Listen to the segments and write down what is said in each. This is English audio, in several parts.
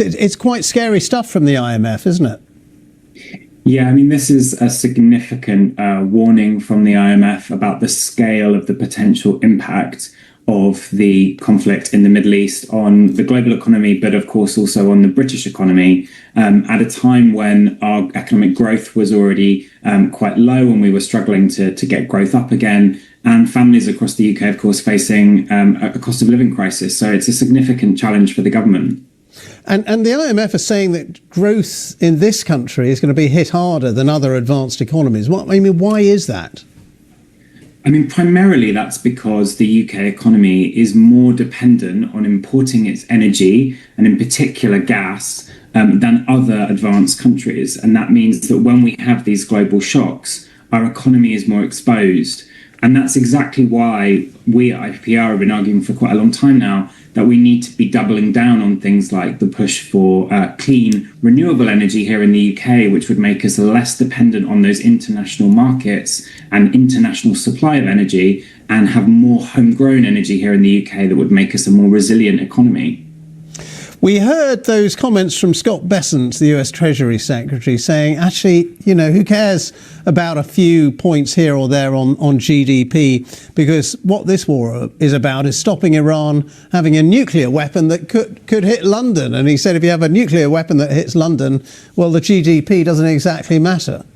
It's quite scary stuff from the IMF, isn't it? Yeah, I mean, this is a significant warning from the IMF about the scale of the potential impact of the conflict in the Middle East on the global economy, but of course also on the British economy, at a time when our economic growth was already quite low and we were struggling to get growth up again, and families across the UK, of course, facing a cost of living crisis. So it's a significant challenge for the government. And the IMF are saying that growth in this country is going to be hit harder than other advanced economies. Why is that? I mean, primarily that's because the UK economy is more dependent on importing its energy, and in particular gas, than other advanced countries. And that means that when we have these global shocks, our economy is more exposed. And that's exactly why we at IPPR have been arguing for quite a long time now that we need to be doubling down on things like the push for clean, renewable energy here in the UK, which would make us less dependent on those international markets and international supply of energy, and have more homegrown energy here in the UK that would make us a more resilient economy. We heard those comments from Scott Bessent, the US Treasury Secretary, saying, actually, who cares about a few points here or there on GDP, because what this war is about is stopping Iran having a nuclear weapon that could hit London. And he said if you have a nuclear weapon that hits London, well, the GDP doesn't exactly matter.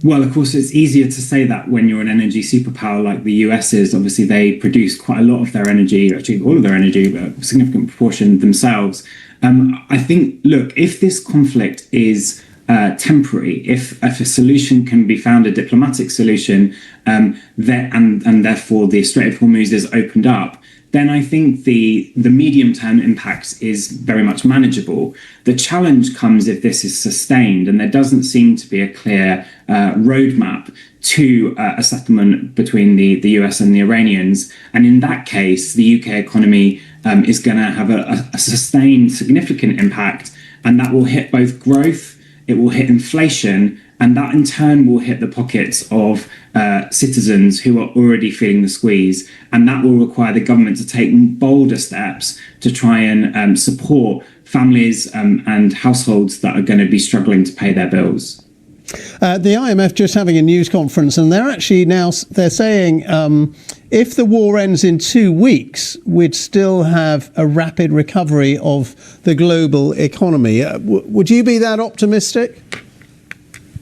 Well, of course, it's easier to say that when you're an energy superpower like the US is. Obviously, they produce quite a lot of their energy, actually all of their energy, but a significant proportion themselves. I think, look, if this conflict is temporary, if a solution can be found, a diplomatic solution, and therefore the Strait of Hormuz is opened up, then I think the medium-term impact is very much manageable. The challenge comes if this is sustained, and there doesn't seem to be a clear roadmap to a settlement between the US and the Iranians. And in that case, the UK economy is going to have a sustained, significant impact, and that will hit both growth, it will hit inflation, and that in turn will hit the pockets of citizens who are already feeling the squeeze. And that will require the government to take bolder steps to try and support families and households that are going to be struggling to pay their bills. The IMF just having a news conference, and they're saying if the war ends in 2 weeks, we'd still have a rapid recovery of the global economy. Would you be that optimistic?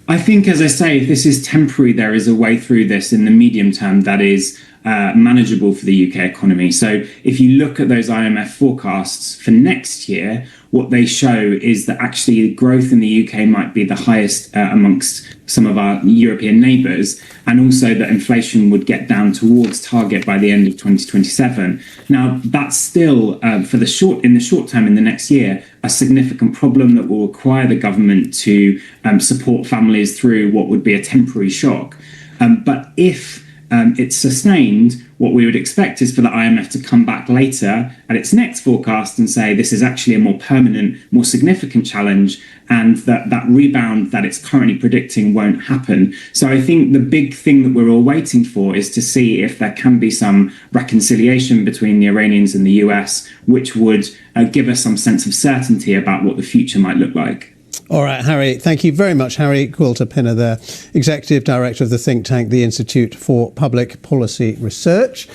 I think, as I say, if this is temporary, there is a way through this in the medium term that is manageable for the UK economy. So if you look at those IMF forecasts for next year, what they show is that actually growth in the UK might be the highest amongst some of our European neighbours, and also that inflation would get down towards target by the end of 2027. Now, that's still, in the short term, in the next year, a significant problem that will require the government to support families through what would be a temporary shock. But if it's sustained, what we would expect is for the IMF to come back later at its next forecast and say this is actually a more permanent, more significant challenge, and that rebound that it's currently predicting won't happen. So I think the big thing that we're all waiting for is to see if there can be some reconciliation between the Iranians and the US, which would give us some sense of certainty about what the future might look like. All right, Harry, thank you very much. Harry Quilter-Pinner there, Executive Director of the think tank, the Institute for Public Policy Research.